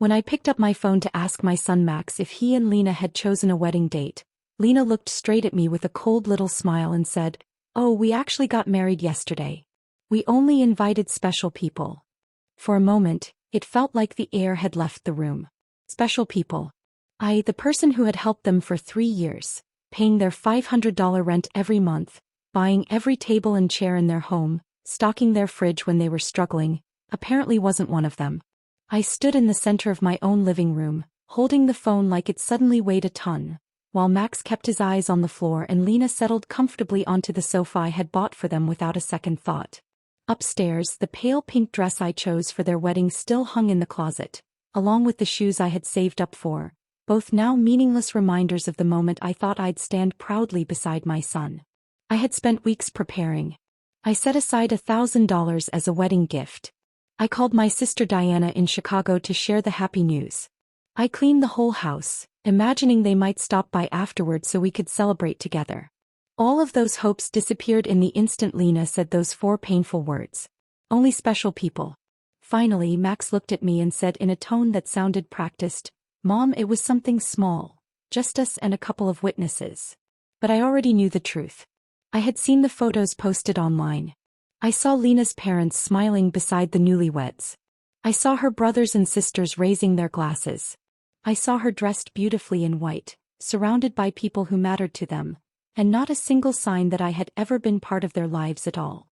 When I picked up my phone to ask my son Max if he and Lena had chosen a wedding date, Lena looked straight at me with a cold little smile and said, "Oh, we actually got married yesterday. We only invited special people." For a moment, it felt like the air had left the room. Special people. The person who had helped them for 3 years, paying their $500 rent every month, buying every table and chair in their home, stocking their fridge when they were struggling, apparently wasn't one of them. I stood in the center of my own living room, holding the phone like it suddenly weighed a ton, while Max kept his eyes on the floor and Lena settled comfortably onto the sofa I had bought for them without a second thought. Upstairs, the pale pink dress I chose for their wedding still hung in the closet, along with the shoes I had saved up for, both now meaningless reminders of the moment I thought I'd stand proudly beside my son. I had spent weeks preparing. I set aside $1,000 as a wedding gift. I called my sister Diana in Chicago to share the happy news. I cleaned the whole house, imagining they might stop by afterward so we could celebrate together. All of those hopes disappeared in the instant Lena said those 4 painful words. Only special people. Finally, Max looked at me and said in a tone that sounded practiced, "Mom, it was something small, just us and a couple of witnesses." But I already knew the truth. I had seen the photos posted online. I saw Lena's parents smiling beside the newlyweds. I saw her brothers and sisters raising their glasses. I saw her dressed beautifully in white, surrounded by people who mattered to them, and not a single sign that I had ever been part of their lives at all.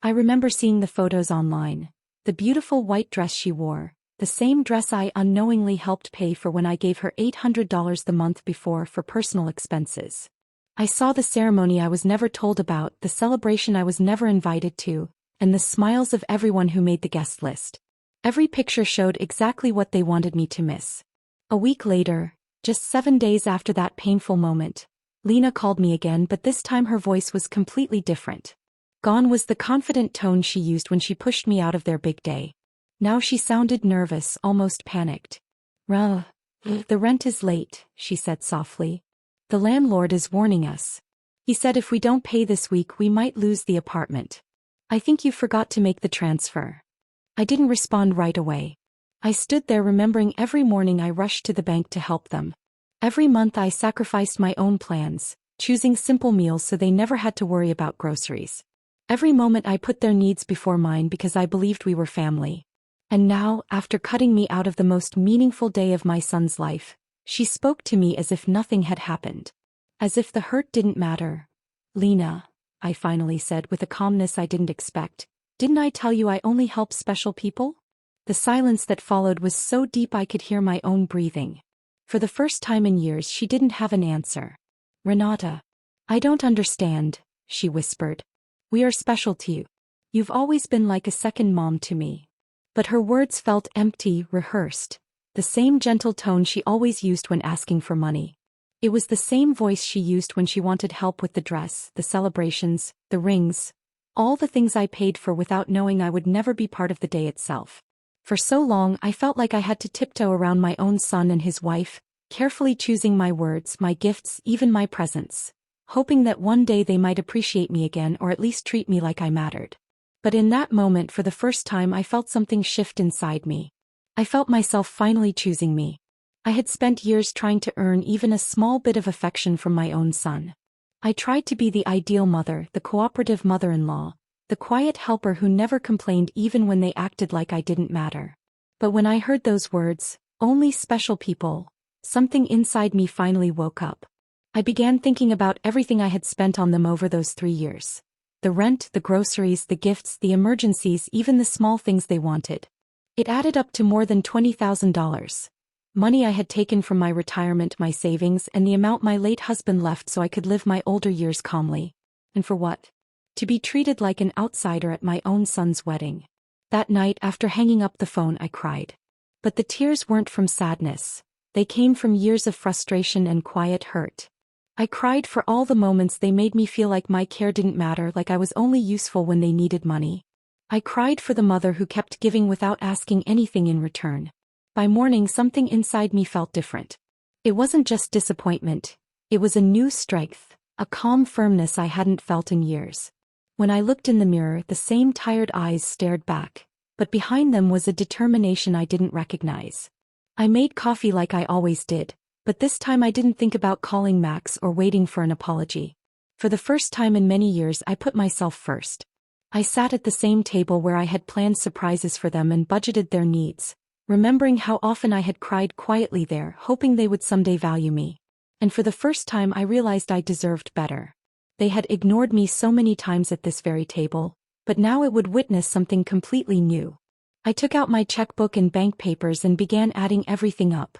I remember seeing the photos online, the beautiful white dress she wore, the same dress I unknowingly helped pay for when I gave her $800 the month before for personal expenses. I saw the ceremony I was never told about, the celebration I was never invited to, and the smiles of everyone who made the guest list. Every picture showed exactly what they wanted me to miss. A week later, just 7 days after that painful moment, Lena called me again, but this time her voice was completely different. Gone was the confident tone she used when she pushed me out of their big day. Now she sounded nervous, almost panicked. The rent is late," she said softly. "The landlord is warning us. He said if we don't pay this week we might lose the apartment. I think you forgot to make the transfer." I didn't respond right away. I stood there remembering every morning I rushed to the bank to help them. Every month I sacrificed my own plans, choosing simple meals so they never had to worry about groceries. Every moment I put their needs before mine because I believed we were family. And now, after cutting me out of the most meaningful day of my son's life, she spoke to me as if nothing had happened. As if the hurt didn't matter. "Lena," I finally said with a calmness I didn't expect, "didn't I tell you I only help special people?" The silence that followed was so deep I could hear my own breathing. For the first time in years she didn't have an answer. "Renata, I don't understand," she whispered. "We are special to you. You've always been like a second mom to me." But her words felt empty, rehearsed. The same gentle tone she always used when asking for money. It was the same voice she used when she wanted help with the dress, the celebrations, the rings, all the things I paid for without knowing I would never be part of the day itself. For so long I felt like I had to tiptoe around my own son and his wife, carefully choosing my words, my gifts, even my presents, hoping that one day they might appreciate me again or at least treat me like I mattered. But in that moment for the first time I felt something shift inside me. I felt myself finally choosing me. I had spent years trying to earn even a small bit of affection from my own son. I tried to be the ideal mother, the cooperative mother-in-law, the quiet helper who never complained even when they acted like I didn't matter. But when I heard those words, "only special people," something inside me finally woke up. I began thinking about everything I had spent on them over those 3 years. The rent, the groceries, the gifts, the emergencies, even the small things they wanted. It added up to more than $20,000. Money I had taken from my retirement, my savings, and the amount my late husband left so I could live my older years calmly. And for what? To be treated like an outsider at my own son's wedding. That night, after hanging up the phone, I cried. But the tears weren't from sadness. They came from years of frustration and quiet hurt. I cried for all the moments they made me feel like my care didn't matter, like I was only useful when they needed money. I cried for the mother who kept giving without asking anything in return. By morning, something inside me felt different. It wasn't just disappointment. It was a new strength, a calm firmness I hadn't felt in years. When I looked in the mirror, the same tired eyes stared back, but behind them was a determination I didn't recognize. I made coffee like I always did, but this time I didn't think about calling Max or waiting for an apology. For the first time in many years, I put myself first. I sat at the same table where I had planned surprises for them and budgeted their needs, remembering how often I had cried quietly there, hoping they would someday value me. And for the first time I realized I deserved better. They had ignored me so many times at this very table, but now it would witness something completely new. I took out my checkbook and bank papers and began adding everything up.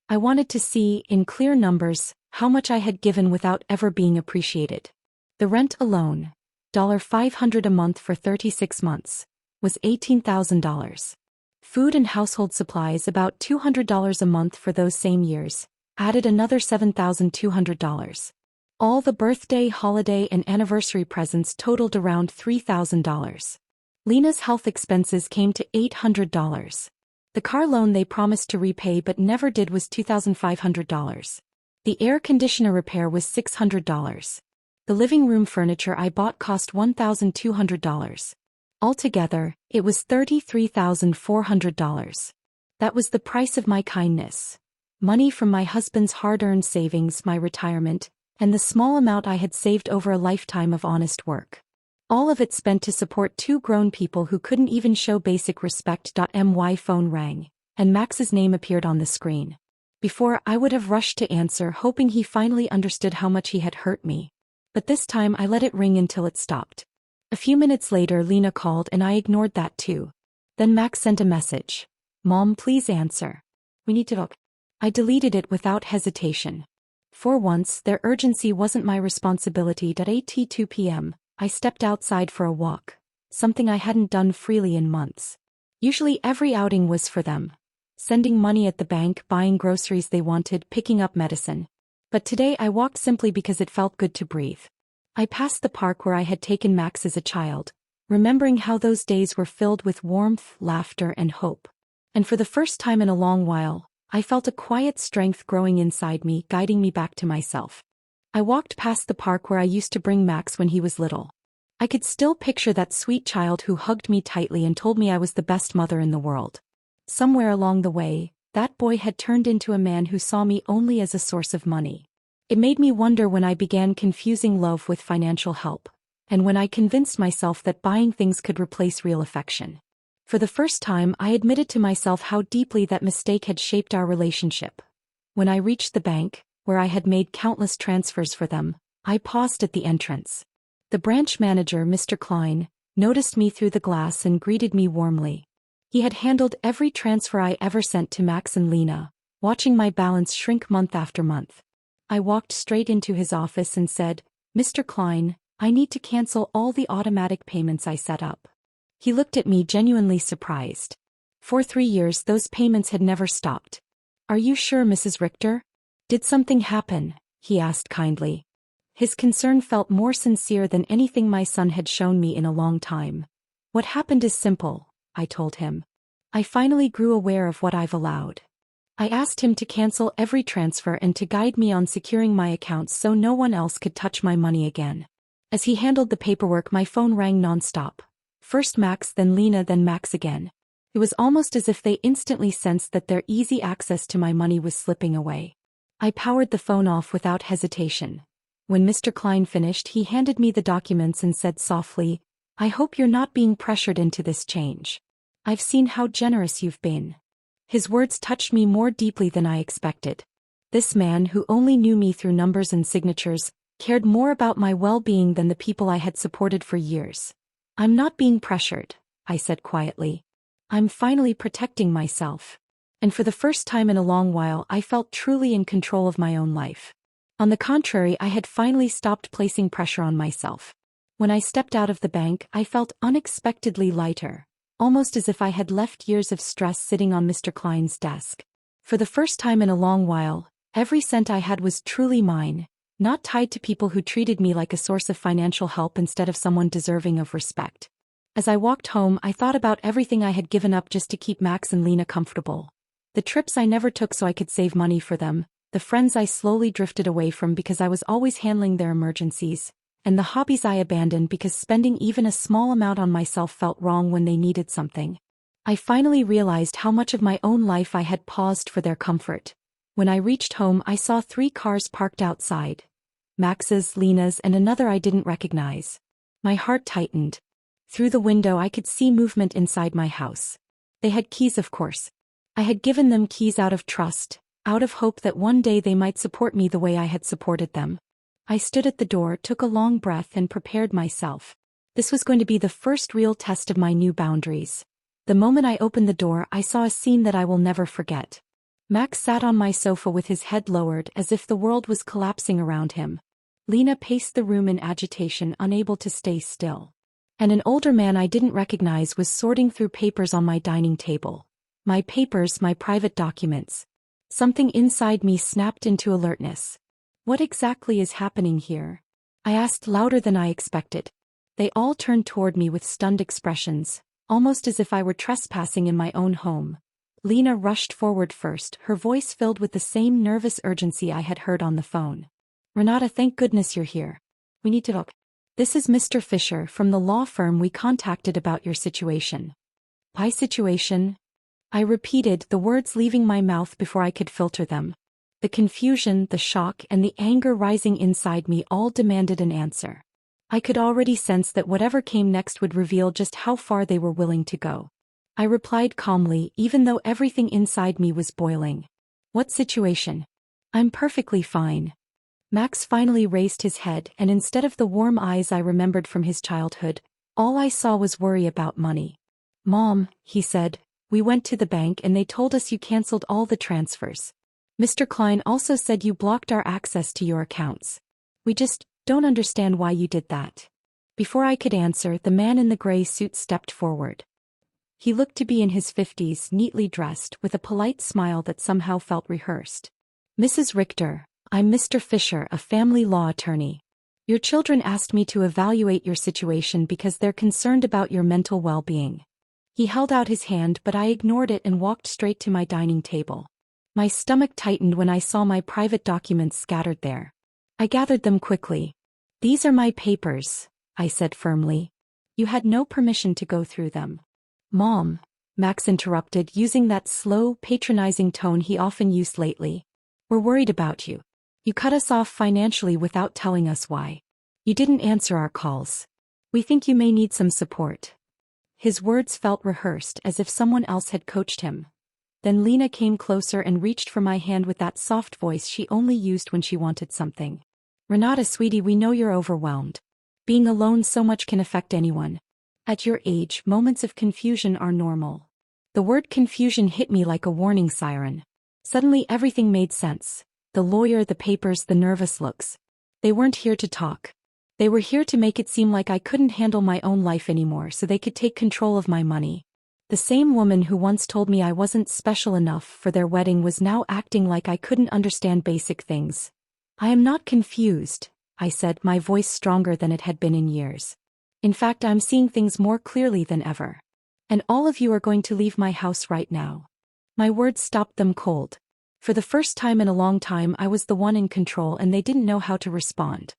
I wanted to see, in clear numbers, how much I had given without ever being appreciated. The rent alone, $500 a month for 36 months, was $18,000. Food and household supplies, about $200 a month for those same years, added another $7,200. All the birthday, holiday, and anniversary presents totaled around $3,000. Lena's health expenses came to $800. The car loan they promised to repay but never did was $2,500. The air conditioner repair was $600. The living room furniture I bought cost $1,200. Altogether, it was $33,400. That was the price of my kindness. Money from my husband's hard-earned savings, my retirement, and the small amount I had saved over a lifetime of honest work. All of it spent to support two grown people who couldn't even show basic respect. My phone rang, and Max's name appeared on the screen. Before, I would have rushed to answer, hoping he finally understood how much he had hurt me. But this time I let it ring until it stopped. A few minutes later Lena called and I ignored that too. Then Max sent a message. "Mom, please answer. We need to talk." I deleted it without hesitation. For once, their urgency wasn't my responsibility. At 2 p.m., I stepped outside for a walk, something I hadn't done freely in months. Usually every outing was for them. Sending money at the bank, buying groceries they wanted, picking up medicine. But today I walked simply because it felt good to breathe. I passed the park where I had taken Max as a child, remembering how those days were filled with warmth, laughter, and hope. And for the first time in a long while, I felt a quiet strength growing inside me, guiding me back to myself. I walked past the park where I used to bring Max when he was little. I could still picture that sweet child who hugged me tightly and told me I was the best mother in the world. Somewhere along the way, that boy had turned into a man who saw me only as a source of money. It made me wonder when I began confusing love with financial help, and when I convinced myself that buying things could replace real affection. For the first time, I admitted to myself how deeply that mistake had shaped our relationship. When I reached the bank, where I had made countless transfers for them, I paused at the entrance. The branch manager, Mr. Klein, noticed me through the glass and greeted me warmly. He had handled every transfer I ever sent to Max and Lena, watching my balance shrink month after month. I walked straight into his office and said, "Mr. Klein, I need to cancel all the automatic payments I set up." He looked at me genuinely surprised. For 3 years those payments had never stopped. "Are you sure, Mrs. Richter? Did something happen?" he asked kindly. His concern felt more sincere than anything my son had shown me in a long time. "What happened is simple," I told him. "I finally grew aware of what I've allowed. I asked him to cancel every transfer and to guide me on securing my accounts so no one else could touch my money again." As he handled the paperwork, my phone rang nonstop. First Max, then Lena, then Max again. It was almost as if they instantly sensed that their easy access to my money was slipping away. I powered the phone off without hesitation. When Mr. Klein finished, he handed me the documents and said softly, "I hope you're not being pressured into this change. I've seen how generous you've been." His words touched me more deeply than I expected. This man, who only knew me through numbers and signatures, cared more about my well-being than the people I had supported for years. "I'm not being pressured," I said quietly. "I'm finally protecting myself." And for the first time in a long while I felt truly in control of my own life. On the contrary, I had finally stopped placing pressure on myself. When I stepped out of the bank, I felt unexpectedly lighter, almost as if I had left years of stress sitting on Mr. Klein's desk. For the first time in a long while, every cent I had was truly mine, not tied to people who treated me like a source of financial help instead of someone deserving of respect. As I walked home, I thought about everything I had given up just to keep Max and Lena comfortable. The trips I never took so I could save money for them, the friends I slowly drifted away from because I was always handling their emergencies, and the hobbies I abandoned because spending even a small amount on myself felt wrong when they needed something. I finally realized how much of my own life I had paused for their comfort. When I reached home, I saw 3 cars parked outside. Max's, Lena's, and another I didn't recognize. My heart tightened. Through the window I could see movement inside my house. They had keys, of course. I had given them keys out of trust, out of hope that one day they might support me the way I had supported them. I stood at the door, took a long breath, and prepared myself. This was going to be the first real test of my new boundaries. The moment I opened the door, I saw a scene that I will never forget. Max sat on my sofa with his head lowered as if the world was collapsing around him. Lena paced the room in agitation, unable to stay still. And an older man I didn't recognize was sorting through papers on my dining table. My papers, my private documents. Something inside me snapped into alertness. What exactly is happening here? I asked louder than I expected. They all turned toward me with stunned expressions, almost as if I were trespassing in my own home. Lena rushed forward first, her voice filled with the same nervous urgency I had heard on the phone. Renata, thank goodness you're here. We need to talk. This is Mr. Fisher from the law firm we contacted about your situation. My situation? I repeated, the words leaving my mouth before I could filter them. The confusion, the shock, and the anger rising inside me all demanded an answer. I could already sense that whatever came next would reveal just how far they were willing to go. I replied calmly, even though everything inside me was boiling. What situation? I'm perfectly fine. Max finally raised his head, and instead of the warm eyes I remembered from his childhood, all I saw was worry about money. Mom, he said, we went to the bank and they told us you canceled all the transfers. Mr. Klein also said you blocked our access to your accounts. We just don't understand why you did that. Before I could answer, the man in the gray suit stepped forward. He looked to be in his 50s, neatly dressed, with a polite smile that somehow felt rehearsed. Mrs. Richter, I'm Mr. Fisher, a family law attorney. Your children asked me to evaluate your situation because they're concerned about your mental well-being. He held out his hand, but I ignored it and walked straight to my dining table. My stomach tightened when I saw my private documents scattered there. I gathered them quickly. These are my papers, I said firmly. You had no permission to go through them. Mom, Max interrupted, using that slow, patronizing tone he often used lately. We're worried about you. You cut us off financially without telling us why. You didn't answer our calls. We think you may need some support. His words felt rehearsed, as if someone else had coached him. Then Lena came closer and reached for my hand with that soft voice she only used when she wanted something. Renata, sweetie, we know you're overwhelmed. Being alone so much can affect anyone. At your age, moments of confusion are normal. The word confusion hit me like a warning siren. Suddenly everything made sense. The lawyer, the papers, the nervous looks. They weren't here to talk. They were here to make it seem like I couldn't handle my own life anymore so they could take control of my money. The same woman who once told me I wasn't special enough for their wedding was now acting like I couldn't understand basic things. I am not confused, I said, my voice stronger than it had been in years. In fact, I'm seeing things more clearly than ever. And all of you are going to leave my house right now. My words stopped them cold. For the first time in a long time, I was the one in control and they didn't know how to respond.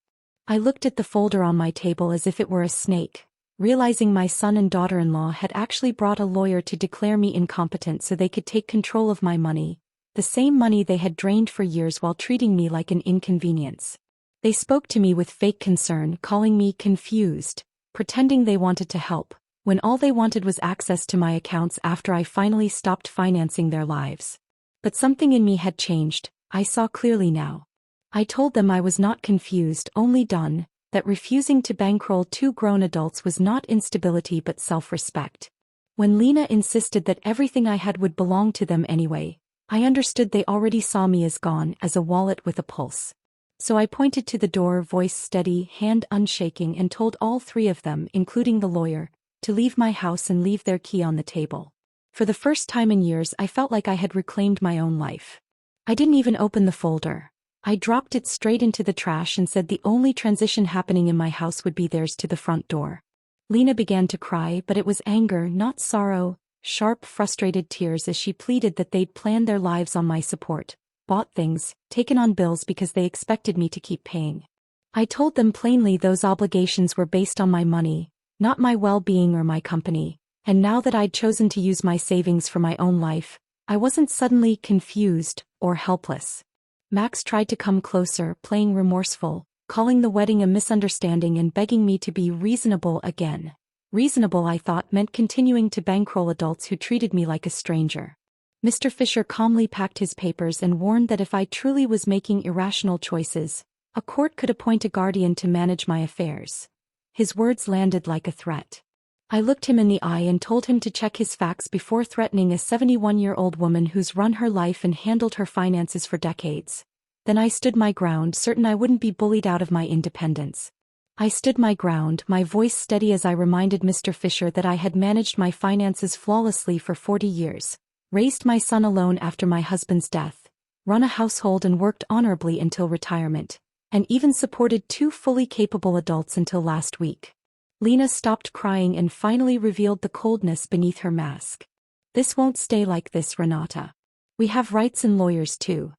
I looked at the folder on my table as if it were a snake, realizing my son and daughter-in-law had actually brought a lawyer to declare me incompetent so they could take control of my money, the same money they had drained for years while treating me like an inconvenience. They spoke to me with fake concern, calling me confused, pretending they wanted to help, when all they wanted was access to my accounts after I finally stopped financing their lives. But something in me had changed, I saw clearly now. I told them I was not confused, only done, that refusing to bankroll 2 grown adults was not instability but self-respect. When Lena insisted that everything I had would belong to them anyway, I understood they already saw me as gone, as a wallet with a pulse. So I pointed to the door, voice steady, hand unshaking, and told all 3 of them, including the lawyer, to leave my house and leave their key on the table. For the first time in years, I felt like I had reclaimed my own life. I didn't even open the folder. I dropped it straight into the trash and said the only transition happening in my house would be theirs to the front door. Lena began to cry, but it was anger, not sorrow, sharp, frustrated tears as she pleaded that they'd planned their lives on my support, bought things, taken on bills because they expected me to keep paying. I told them plainly those obligations were based on my money, not my well-being or my company, And now that I'd chosen to use my savings for my own life, I wasn't suddenly confused or helpless. Max tried to come closer, playing remorseful, calling the wedding a misunderstanding and begging me to be reasonable again. Reasonable, I thought, meant continuing to bankroll adults who treated me like a stranger. Mr. Fisher calmly packed his papers and warned that if I truly was making irrational choices, a court could appoint a guardian to manage my affairs. His words landed like a threat. I looked him in the eye and told him to check his facts before threatening a 71-year-old woman who's run her life and handled her finances for decades. Then I stood my ground, certain I wouldn't be bullied out of my independence. I stood my ground, my voice steady as I reminded Mr. Fisher that I had managed my finances flawlessly for 40 years, raised my son alone after my husband's death, run a household and worked honorably until retirement, and even supported 2 fully capable adults until last week. Lena stopped crying and finally revealed the coldness beneath her mask. This won't stay like this, Renata. We have rights and lawyers too.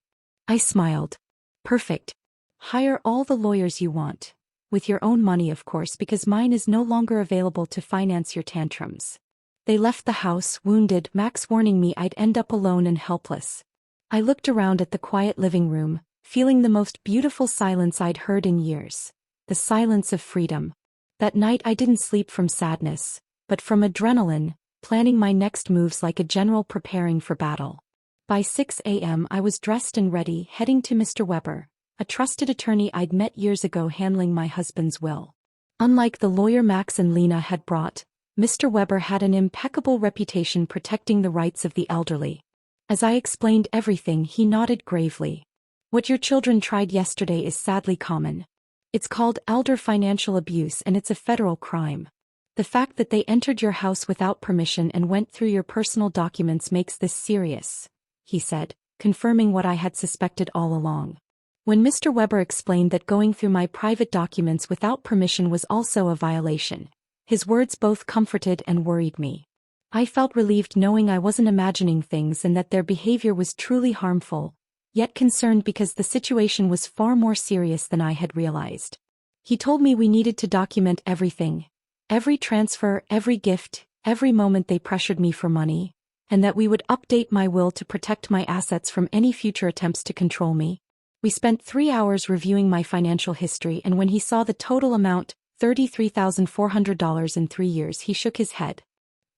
I smiled. Perfect. Hire all the lawyers you want. With your own money, of course, because mine is no longer available to finance your tantrums. They left the house, wounded, Max warning me I'd end up alone and helpless. I looked around at the quiet living room, feeling the most beautiful silence I'd heard in years. The silence of freedom. That night I didn't sleep from sadness, but from adrenaline, planning my next moves like a general preparing for battle. By 6 a.m. I was dressed and ready, heading to Mr. Weber, a trusted attorney I'd met years ago handling my husband's will. Unlike the lawyer Max and Lena had brought, Mr. Weber had an impeccable reputation protecting the rights of the elderly. As I explained everything, he nodded gravely. What your children tried yesterday is sadly common. It's called elder financial abuse and it's a federal crime. The fact that they entered your house without permission and went through your personal documents makes this serious, he said, confirming what I had suspected all along. When Mr. Weber explained that going through my private documents without permission was also a violation, his words both comforted and worried me. I felt relieved knowing I wasn't imagining things and that their behavior was truly harmful, yet concerned because the situation was far more serious than I had realized. He told me we needed to document everything, every transfer, every gift, every moment they pressured me for money, and that we would update my will to protect my assets from any future attempts to control me. We spent 3 hours reviewing my financial history, and when he saw the total amount, $33,400 in 3 years, he shook his head.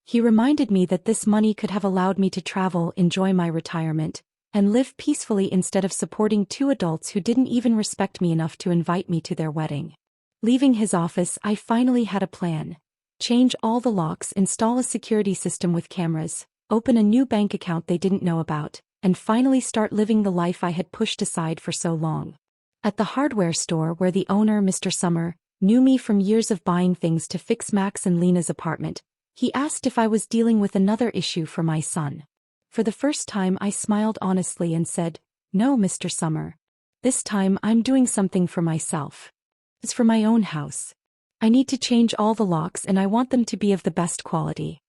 He reminded me that this money could have allowed me to travel, enjoy my retirement, and live peacefully instead of supporting 2 adults who didn't even respect me enough to invite me to their wedding. Leaving his office, I finally had a plan. Change all the locks, install a security system with cameras, open a new bank account they didn't know about, and finally start living the life I had pushed aside for so long. At the hardware store where the owner, Mr. Summer, knew me from years of buying things to fix Max and Lena's apartment, he asked if I was dealing with another issue for my son. For the first time I smiled honestly and said, "No, Mr. Summer. This time I'm doing something for myself. It's for my own house. I need to change all the locks and I want them to be of the best quality.